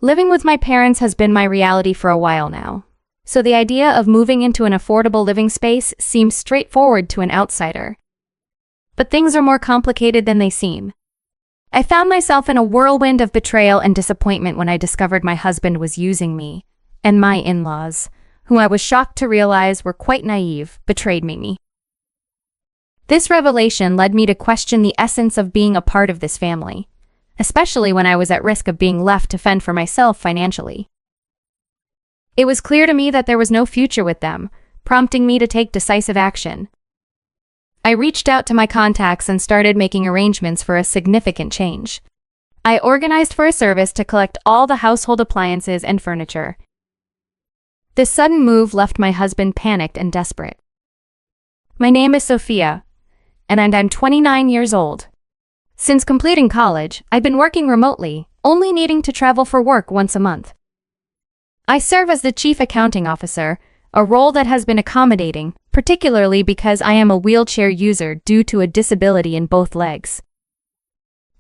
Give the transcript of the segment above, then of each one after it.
Living with my parents has been my reality for a while now, so the idea of moving into an affordable living space seems straightforward to an outsider. But things are more complicated than they seem. I found myself in a whirlwind of betrayal and disappointment when I discovered my husband was using me, and my in-laws, who I was shocked to realize were quite naive, betrayed me. This revelation led me to question the essence of being a part of this family, especially when I was at risk of being left to fend for myself financially. It was clear to me that there was no future with them, prompting me to take decisive action. I reached out to my contacts and started making arrangements for a significant change. I organized for a service to collect all the household appliances and furniture. This sudden move left my husband panicked and desperate. My name is Sophia, and I'm 29 years old. Since completing college, I've been working remotely, only needing to travel for work once a month. I serve as the Chief Accounting Officer, a role that has been accommodating, particularly because I am a wheelchair user due to a disability in both legs.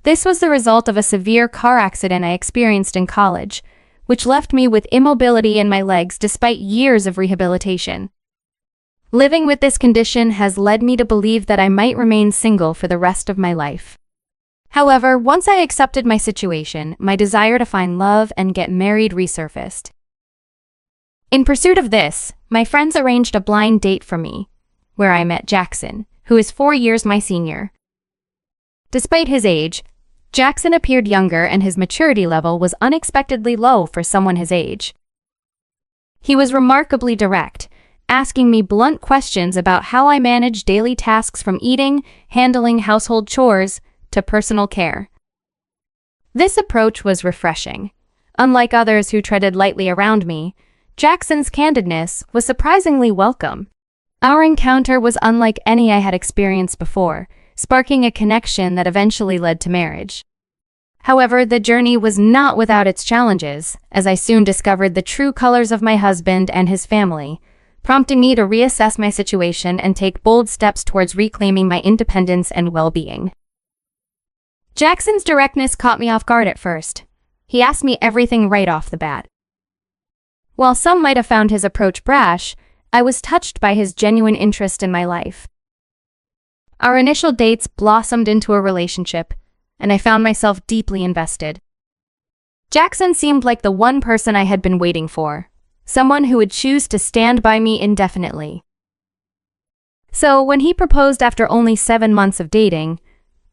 This was the result of a severe car accident I experienced in college, which left me with immobility in my legs despite years of rehabilitation. Living with this condition has led me to believe that I might remain single for the rest of my life. However, once I accepted my situation, my desire to find love and get married resurfaced. In pursuit of this, my friends arranged a blind date for me, where I met Jackson, who is 4 years my senior. Despite his age, Jackson appeared younger and his maturity level was unexpectedly low for someone his age. He was remarkably direct, asking me blunt questions about how I manage daily tasks from eating, handling household chores, to personal care. This approach was refreshing. Unlike others who treaded lightly around me, Jackson's candidness was surprisingly welcome. Our encounter was unlike any I had experienced before, sparking a connection that eventually led to marriage. However, the journey was not without its challenges, as I soon discovered the true colors of my husband and his family, prompting me to reassess my situation and take bold steps towards reclaiming my independence and well-being. Jackson's directness caught me off guard at first. He asked me everything right off the bat. While some might have found his approach brash, I was touched by his genuine interest in my life. Our initial dates blossomed into a relationship, and I found myself deeply invested. Jackson seemed like the one person I had been waiting for, someone who would choose to stand by me indefinitely. So when he proposed after only 7 months of dating,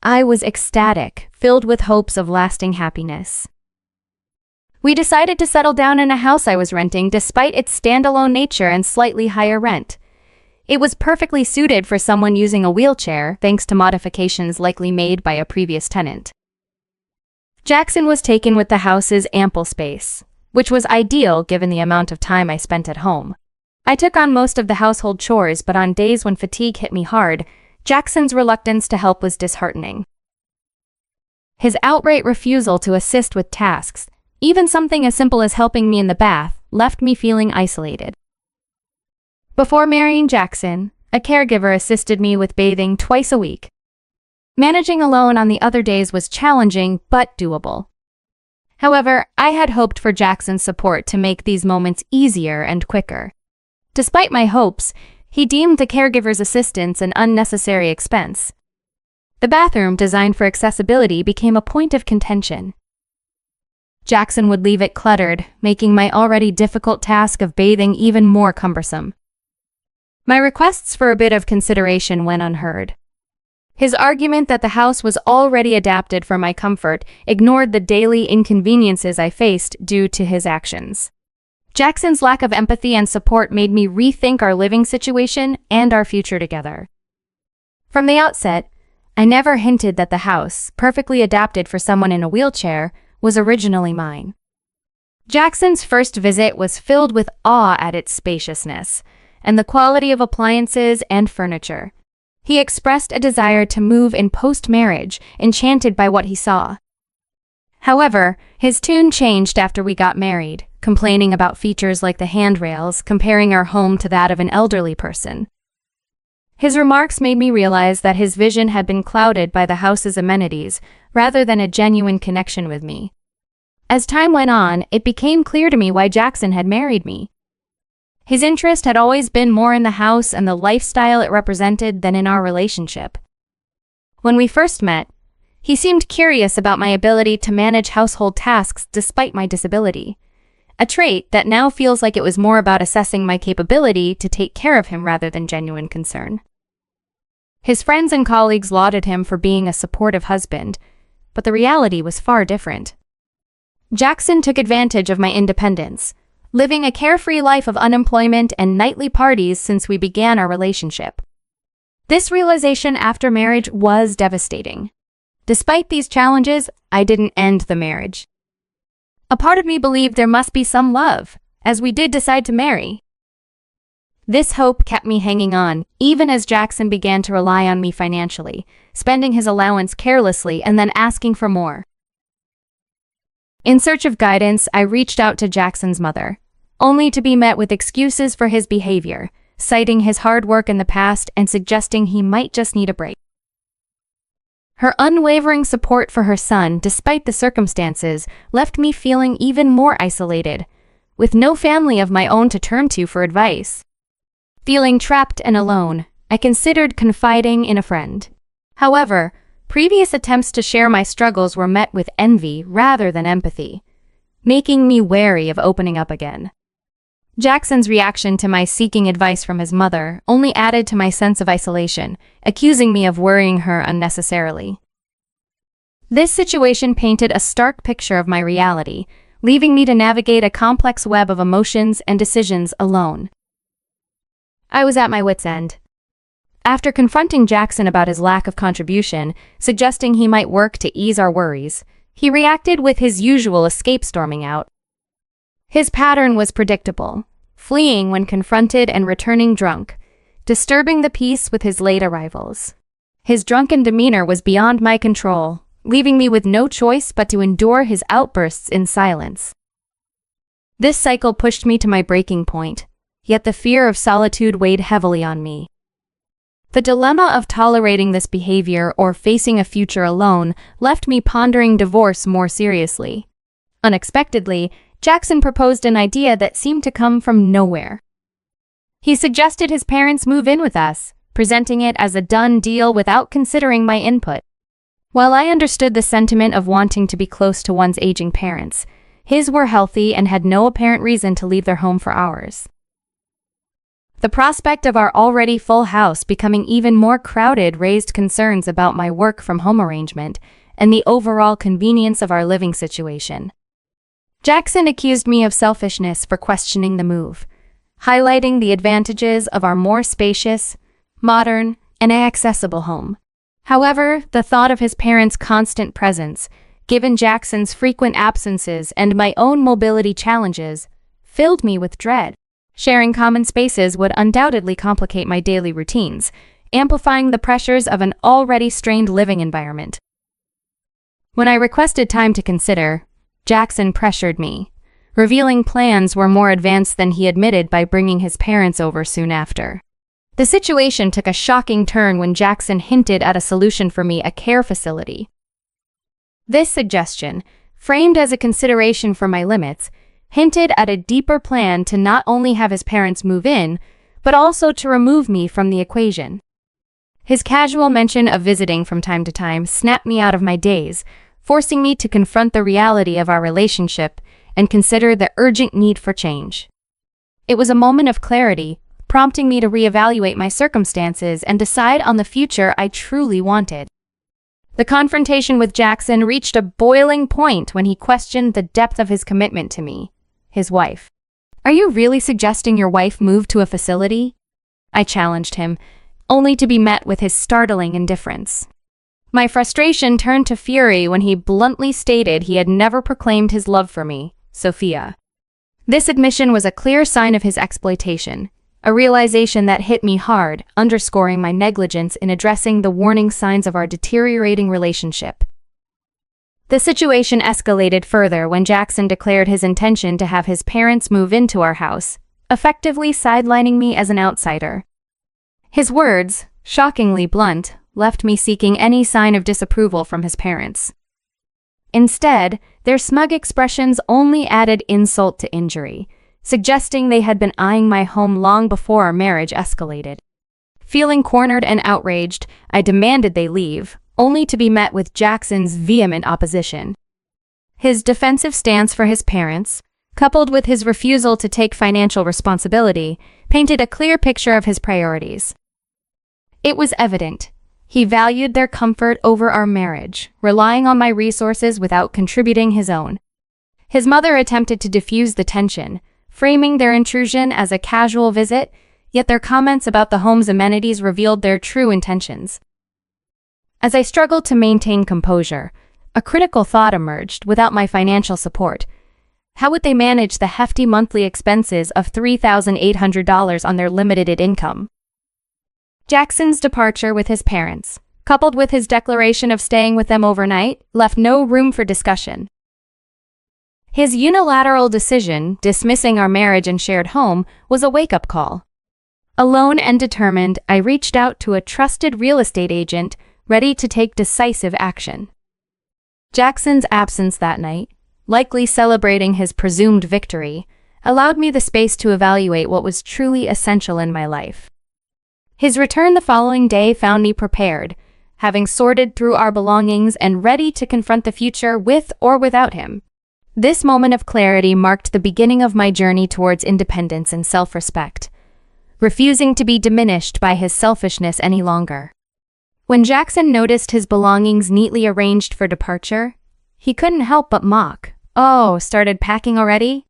I was ecstatic, filled with hopes of lasting happiness. We decided to settle down in a house I was renting despite its standalone nature and slightly higher rent. It was perfectly suited for someone using a wheelchair thanks to modifications likely made by a previous tenant. Jackson was taken with the house's ample space, which was ideal given the amount of time I spent at home. I took on most of the household chores, but on days when fatigue hit me hard, Jackson's reluctance to help was disheartening. His outright refusal to assist with tasks, even something as simple as helping me in the bath, left me feeling isolated. Before marrying Jackson, a caregiver assisted me with bathing twice a week. Managing alone on the other days was challenging but doable. However, I had hoped for Jackson's support to make these moments easier and quicker. Despite my hopes, he deemed the caregiver's assistance an unnecessary expense. The bathroom, designed for accessibility, became a point of contention. Jackson would leave it cluttered, making my already difficult task of bathing even more cumbersome. My requests for a bit of consideration went unheard. His argument that the house was already adapted for my comfort ignored the daily inconveniences I faced due to his actions. Jackson's lack of empathy and support made me rethink our living situation and our future together. From the outset, I never hinted that the house, perfectly adapted for someone in a wheelchair, was originally mine. Jackson's first visit was filled with awe at its spaciousness and the quality of appliances and furniture. He expressed a desire to move in post-marriage, enchanted by what he saw. However, his tune changed after we got married, complaining about features like the handrails, comparing our home to that of an elderly person. His remarks made me realize that his vision had been clouded by the house's amenities, rather than a genuine connection with me. As time went on, it became clear to me why Jackson had married me. His interest had always been more in the house and the lifestyle it represented than in our relationship. When we first met, he seemed curious about my ability to manage household tasks despite my disability, a trait that now feels like it was more about assessing my capability to take care of him rather than genuine concern. His friends and colleagues lauded him for being a supportive husband, but the reality was far different. Jackson took advantage of my independence, living a carefree life of unemployment and nightly parties since we began our relationship. This realization after marriage was devastating. Despite these challenges, I didn't end the marriage. A part of me believed there must be some love, as we did decide to marry. This hope kept me hanging on, even as Jackson began to rely on me financially, spending his allowance carelessly and then asking for more. In search of guidance, I reached out to Jackson's mother, only to be met with excuses for his behavior, citing his hard work in the past and suggesting he might just need a break. Her unwavering support for her son, despite the circumstances, left me feeling even more isolated, with no family of my own to turn to for advice. Feeling trapped and alone, I considered confiding in a friend. However, previous attempts to share my struggles were met with envy rather than empathy, making me wary of opening up again. Jackson's reaction to my seeking advice from his mother only added to my sense of isolation, accusing me of worrying her unnecessarily. This situation painted a stark picture of my reality, leaving me to navigate a complex web of emotions and decisions alone. I was at my wit's end. After confronting Jackson about his lack of contribution, suggesting he might work to ease our worries, he reacted with his usual escape storming out. His pattern was predictable, fleeing when confronted and returning drunk, disturbing the peace with his late arrivals. His drunken demeanor was beyond my control, leaving me with no choice but to endure his outbursts in silence. This cycle pushed me to my breaking point, yet the fear of solitude weighed heavily on me. The dilemma of tolerating this behavior or facing a future alone left me pondering divorce more seriously. Unexpectedly, Jackson proposed an idea that seemed to come from nowhere. He suggested his parents move in with us, presenting it as a done deal without considering my input. While I understood the sentiment of wanting to be close to one's aging parents, his were healthy and had no apparent reason to leave their home for ours. The prospect of our already full house becoming even more crowded raised concerns about my work-from-home arrangement and the overall convenience of our living situation. Jackson accused me of selfishness for questioning the move, highlighting the advantages of our more spacious, modern, and accessible home. However, the thought of his parents' constant presence, given Jackson's frequent absences and my own mobility challenges, filled me with dread. Sharing common spaces would undoubtedly complicate my daily routines, amplifying the pressures of an already strained living environment. When I requested time to consider, Jackson pressured me, revealing plans were more advanced than he admitted by bringing his parents over soon after. The situation took a shocking turn when Jackson hinted at a solution for me: a care facility. This suggestion, framed as a consideration for my limits, hinted at a deeper plan to not only have his parents move in, but also to remove me from the equation. His casual mention of visiting from time to time snapped me out of my daze, forcing me to confront the reality of our relationship and consider the urgent need for change. It was a moment of clarity, prompting me to reevaluate my circumstances and decide on the future I truly wanted. The confrontation with Jackson reached a boiling point when he questioned the depth of his commitment to me, his wife. "Are you really suggesting your wife move to a facility?" I challenged him, only to be met with his startling indifference. My frustration turned to fury when he bluntly stated he had never proclaimed his love for me, Sophia. This admission was a clear sign of his exploitation, a realization that hit me hard, underscoring my negligence in addressing the warning signs of our deteriorating relationship. The situation escalated further when Jackson declared his intention to have his parents move into our house, effectively sidelining me as an outsider. His words, shockingly blunt, left me seeking any sign of disapproval from his parents. Instead, their smug expressions only added insult to injury, suggesting they had been eyeing my home long before our marriage escalated. Feeling cornered and outraged, I demanded they leave, only to be met with Jackson's vehement opposition. His defensive stance for his parents, coupled with his refusal to take financial responsibility, painted a clear picture of his priorities. It was evident he valued their comfort over our marriage, relying on my resources without contributing his own. His mother attempted to diffuse the tension, framing their intrusion as a casual visit, yet their comments about the home's amenities revealed their true intentions. As I struggled to maintain composure, a critical thought emerged. Without my financial support, how would they manage the hefty monthly expenses of $3,800 on their limited income? Jackson's departure with his parents, coupled with his declaration of staying with them overnight, left no room for discussion. His unilateral decision, dismissing our marriage and shared home, was a wake-up call. Alone and determined, I reached out to a trusted real estate agent, ready to take decisive action. Jackson's absence that night, likely celebrating his presumed victory, allowed me the space to evaluate what was truly essential in my life. His return the following day found me prepared, having sorted through our belongings and ready to confront the future with or without him. This moment of clarity marked the beginning of my journey towards independence and self-respect, refusing to be diminished by his selfishness any longer. When Jackson noticed his belongings neatly arranged for departure, he couldn't help but mock. "Oh, started packing already?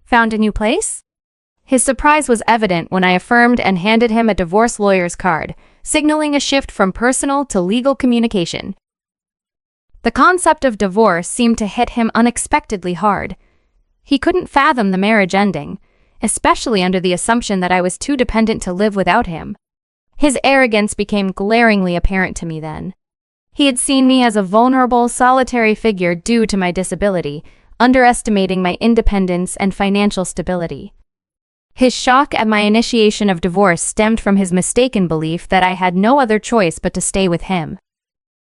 Found a new place?" His surprise was evident when I affirmed and handed him a divorce lawyer's card, signaling a shift from personal to legal communication. The concept of divorce seemed to hit him unexpectedly hard. He couldn't fathom the marriage ending, especially under the assumption that I was too dependent to live without him. His arrogance became glaringly apparent to me then. He had seen me as a vulnerable, solitary figure due to my disability, underestimating my independence and financial stability. His shock at my initiation of divorce stemmed from his mistaken belief that I had no other choice but to stay with him.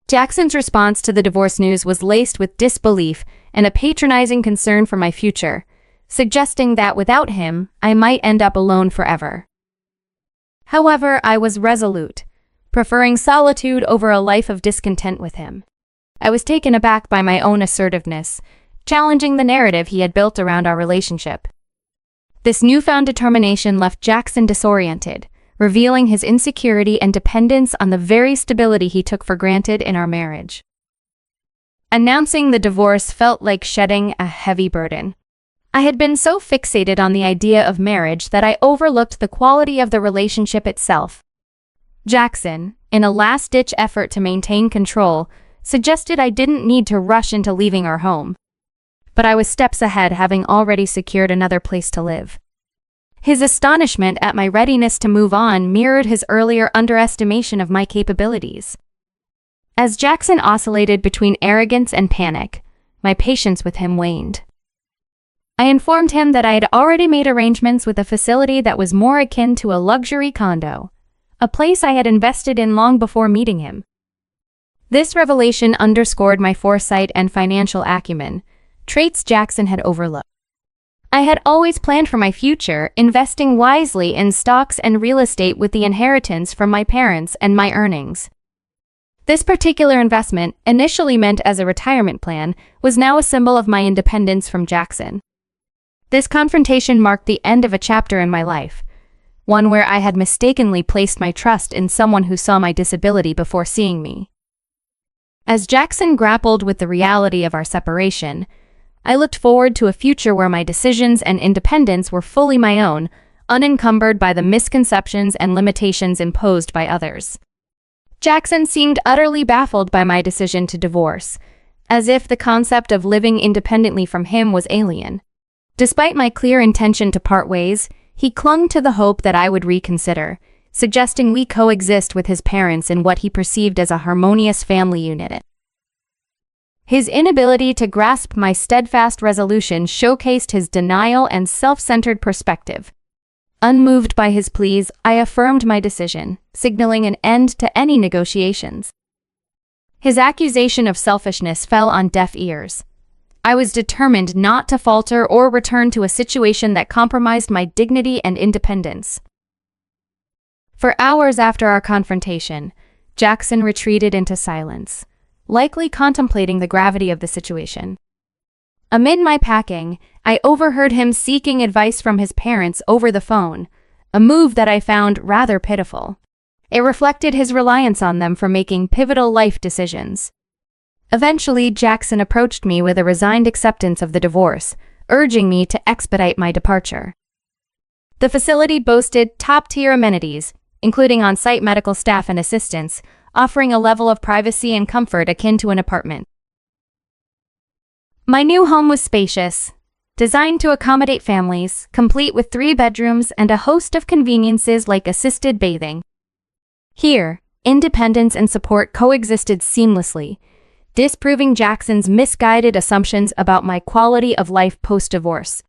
Jackson's response to the divorce news was laced with disbelief and a patronizing concern for my future, suggesting that without him, I might end up alone forever. However, I was resolute, preferring solitude over a life of discontent with him. I was taken aback by my own assertiveness, challenging the narrative he had built around our relationship. This newfound determination left Jackson disoriented, revealing his insecurity and dependence on the very stability he took for granted in our marriage. Announcing the divorce felt like shedding a heavy burden. I had been so fixated on the idea of marriage that I overlooked the quality of the relationship itself. Jackson, in a last-ditch effort to maintain control, suggested I didn't need to rush into leaving our home. But I was steps ahead, having already secured another place to live. His astonishment at my readiness to move on mirrored his earlier underestimation of my capabilities. As Jackson oscillated between arrogance and panic, my patience with him waned. I informed him that I had already made arrangements with a facility that was more akin to a luxury condo, a place I had invested in long before meeting him. This revelation underscored my foresight and financial acumen, traits Jackson had overlooked. I had always planned for my future, investing wisely in stocks and real estate with the inheritance from my parents and my earnings. This particular investment, initially meant as a retirement plan, was now a symbol of my independence from Jackson. This confrontation marked the end of a chapter in my life, one where I had mistakenly placed my trust in someone who saw my disability before seeing me. As Jackson grappled with the reality of our separation, I looked forward to a future where my decisions and independence were fully my own, unencumbered by the misconceptions and limitations imposed by others. Jackson seemed utterly baffled by my decision to divorce, as if the concept of living independently from him was alien. Despite my clear intention to part ways, he clung to the hope that I would reconsider, suggesting we coexist with his parents in what he perceived as a harmonious family unit. His inability to grasp my steadfast resolution showcased his denial and self-centered perspective. Unmoved by his pleas, I affirmed my decision, signaling an end to any negotiations. His accusation of selfishness fell on deaf ears. I was determined not to falter or return to a situation that compromised my dignity and independence. For hours after our confrontation, Jackson retreated into silence, likely contemplating the gravity of the situation. Amid my packing, I overheard him seeking advice from his parents over the phone, a move that I found rather pitiful. It reflected his reliance on them for making pivotal life decisions. Eventually, Jackson approached me with a resigned acceptance of the divorce, urging me to expedite my departure. The facility boasted top-tier amenities, including on-site medical staff and assistants, offering a level of privacy and comfort akin to an apartment. My new home was spacious, designed to accommodate families, complete with 3 bedrooms and a host of conveniences like assisted bathing. Here, independence and support coexisted seamlessly, disproving Jackson's misguided assumptions about my quality of life post-divorce.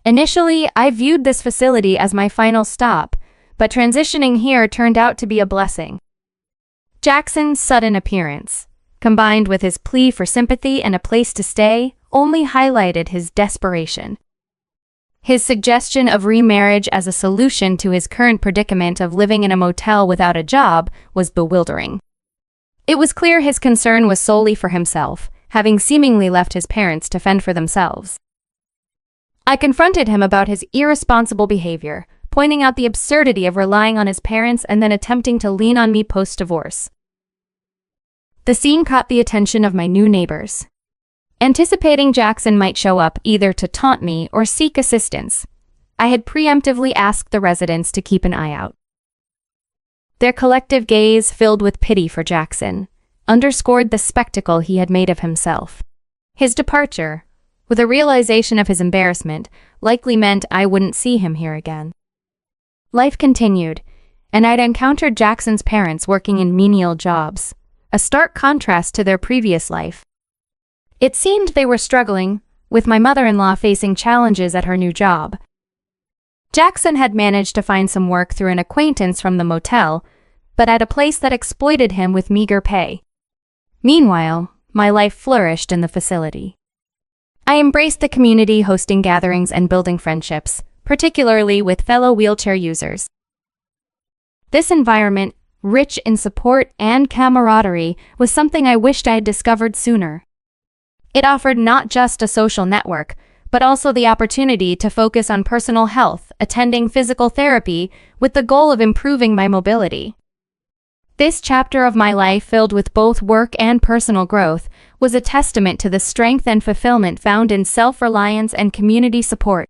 Initially, I viewed this facility as my final stop, but transitioning here turned out to be a blessing. Jackson's sudden appearance, combined with his plea for sympathy and a place to stay, only highlighted his desperation. His suggestion of remarriage as a solution to his current predicament of living in a motel without a job was bewildering. It was clear his concern was solely for himself, having seemingly left his parents to fend for themselves. I confronted him about his irresponsible behavior, pointing out the absurdity of relying on his parents and then attempting to lean on me post-divorce. The scene caught the attention of my new neighbors. Anticipating Jackson might show up either to taunt me or seek assistance, I had preemptively asked the residents to keep an eye out. Their collective gaze, filled with pity for Jackson, underscored the spectacle he had made of himself. His departure, with a realization of his embarrassment, likely meant I wouldn't see him here again. Life continued, and I'd encountered Jackson's parents working in menial jobs, a stark contrast to their previous life. It seemed they were struggling, with my mother-in-law facing challenges at her new job. Jackson had managed to find some work through an acquaintance from the motel, but at a place that exploited him with meager pay. Meanwhile, my life flourished in the facility. I embraced the community, hosting gatherings and building friendships, particularly with fellow wheelchair users. This environment, rich in support and camaraderie, was something I wished I had discovered sooner. It offered not just a social network, but also the opportunity to focus on personal health, attending physical therapy with the goal of improving my mobility. This chapter of my life, filled with both work and personal growth, was a testament to the strength and fulfillment found in self-reliance and community support.